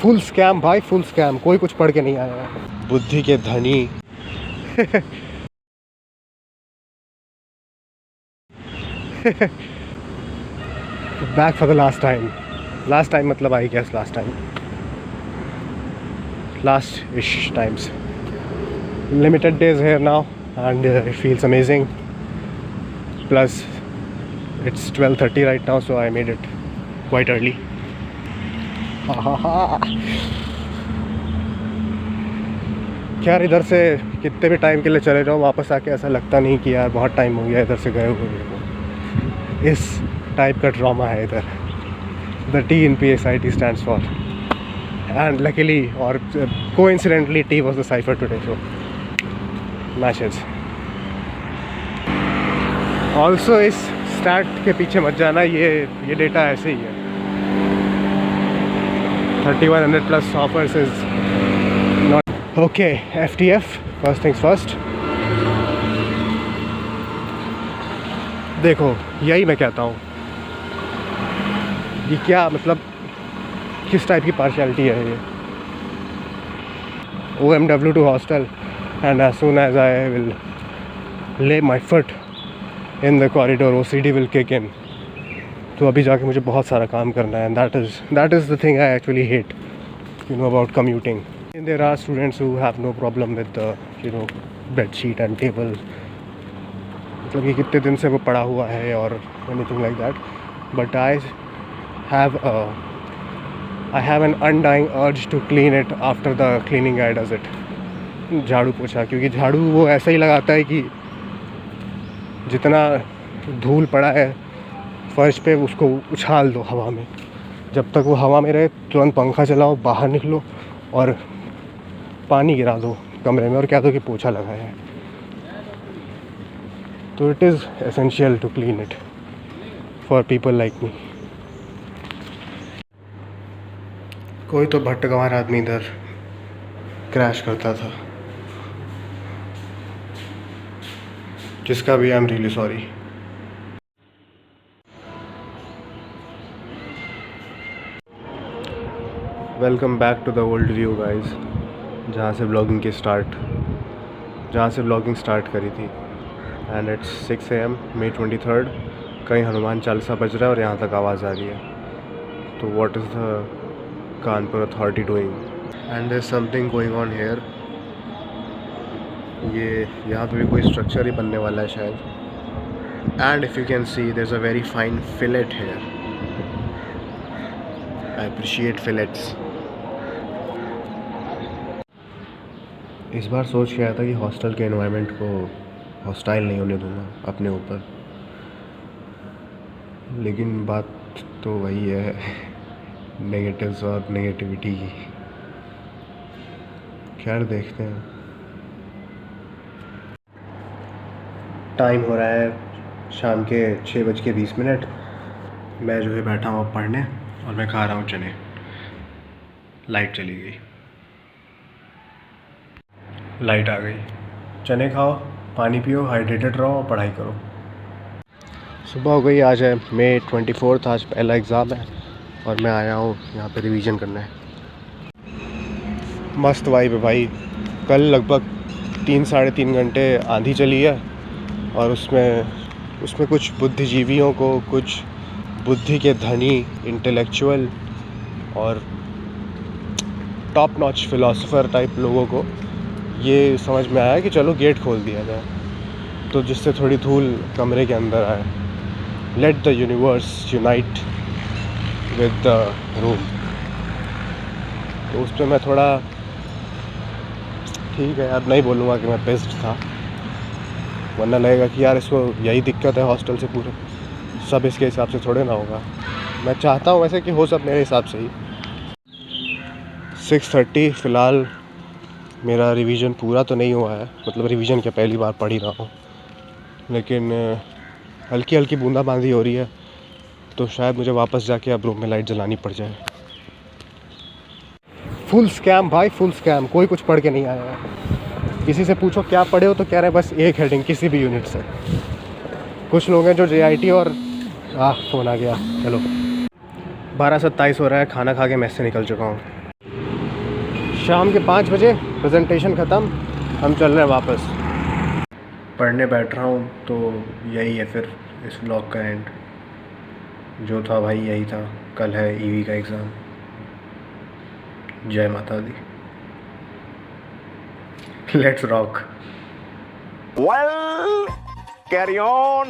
Full scam भाई, full scam. कोई कुछ पढ़ के नहीं आया है। बुद्धि के धनी। Back for the last time. Last time मतलब I guess last time, last ish times. Limited days here now and it feels amazing. Plus it's 12:30 right now, so I made it quite early. यार इधर से कितने भी time के लिए चले जाओ, वापस आके ऐसा लगता नहीं कि यार बहुत टाइम हो गया इधर से गए हुए। इस टाइप का ड्रामा है इधर। The T in PSIT stands for, and luckily or coincidentally T was the cipher today, so matches. Also इस स्टार्ट के पीछे मत जाना, ये डेटा ऐसे ही है। 3100 plus offers is not okay. FTF, first things first. देखो यही मैं कहता हूँ, ये क्या मतलब किस टाइप की पार्शियलिटी है ये। OMW to hostel, and as soon as I will lay my foot in the corridor, OCD will kick in. तो अभी जाके मुझे बहुत सारा काम करना है, and that is the thing I actually hate, about commuting. And there are students who have no problem with the bed sheet and table, मतलब कि कितने दिन से वो पड़ा हुआ है और anything like that. But I have an undying urge to clean it after the cleaning guy does it. झाड़ू पोछा, क्योंकि झाड़ू वो ऐसा ही लगाता है कि जितना धूल पड़ा है फर्श पे उसको उछाल दो हवा में। जब तक वो हवा में रहे तुरंत पंखा चलाओ, बाहर निकलो और पानी गिरा दो कमरे में और कह दो कि पोछा लगाया है। तो it is essential to clean it for people like me. कोई तो भट्टगंवार आदमी इधर क्रैश करता था, जिसका भी I am really sorry. Welcome back to the old view guys, जहाँ से ब्लॉगिंग स्टार्ट करी थी। And it's 6 AM May 23rd। कहीं हनुमान चालीसा बज रहा है और यहाँ तक आवाज़ आ रही है। तो what is the Kanpur authority doing? And there is something going on here. ये यहाँ पे भी कोई स्ट्रक्चर ही बनने वाला है शायद। And if you can see there is a very fine fillet here. I appreciate fillets. इस बार सोच के आया था कि हॉस्टल के एनवायरनमेंट को हॉस्टाइल नहीं होने दूँगा अपने ऊपर, लेकिन बात तो वही है, नेगेटिव्स और नेगेटिविटी की। खैर देखते हैं। टाइम हो रहा है शाम के 6:20। मैं जो है बैठा हूँ पढ़ने और मैं खा रहा हूँ चने। लाइट चली गई, लाइट आ गई। चने खाओ, पानी पियो, हाइड्रेटेड रहो और पढ़ाई करो। सुबह हो गई, आज है May 24, आज पहला एग्ज़ाम है और मैं आया हूँ यहाँ पे रिवीजन करने। मस्त वाइब है भाई। कल लगभग 3-3.5 घंटे आंधी चली है और उसमें कुछ बुद्धिजीवियों को, कुछ बुद्धि के धनी, इंटेलेक्चुअल और टॉप नॉच फिलोसोफर टाइप लोगों को ये समझ में आया कि चलो गेट खोल दिया जाए, तो जिससे थोड़ी धूल कमरे के अंदर आए। Let the universe unite with the room. तो उस पर मैं थोड़ा, ठीक है यार, नहीं बोलूँगा कि मैं बेस्ट था, वरना लगेगा कि यार इसको यही दिक्कत है हॉस्टल से, पूरे सब इसके हिसाब से थोड़े ना होगा। मैं चाहता हूँ वैसे कि हो सब मेरे हिसाब से ही। 6:30 फ़िलहाल मेरा रिवीजन पूरा तो नहीं हुआ है, मतलब रिवीजन क्या पहली बार पढ़ ही रहा हूँ, लेकिन हल्की हल्की बूंदाबांदी हो रही है, तो शायद मुझे वापस जाके अब रूम में लाइट जलानी पड़ जाए। फुल स्कैम भाई, फुल स्कैम। कोई कुछ पढ़ के नहीं आया है। किसी से पूछो क्या पढ़े हो तो कह रहे हैं बस एक हेडिंग किसी भी यूनिट से। कुछ लोग हैं जो JIT और फ़ोन आ गया, चलो। 12:27 हो रहा है, खाना खा के मेस से निकल चुका हूँ। शाम के 5 बजे प्रेजेंटेशन ख़त्म, हम चल रहे हैं वापस। पढ़ने बैठ रहा हूँ तो यही है फिर इस व्लॉग का एंड। जो था भाई यही था। कल है ईवी का एग्ज़ाम। जय माता दी। Let's rock. Well, carry on.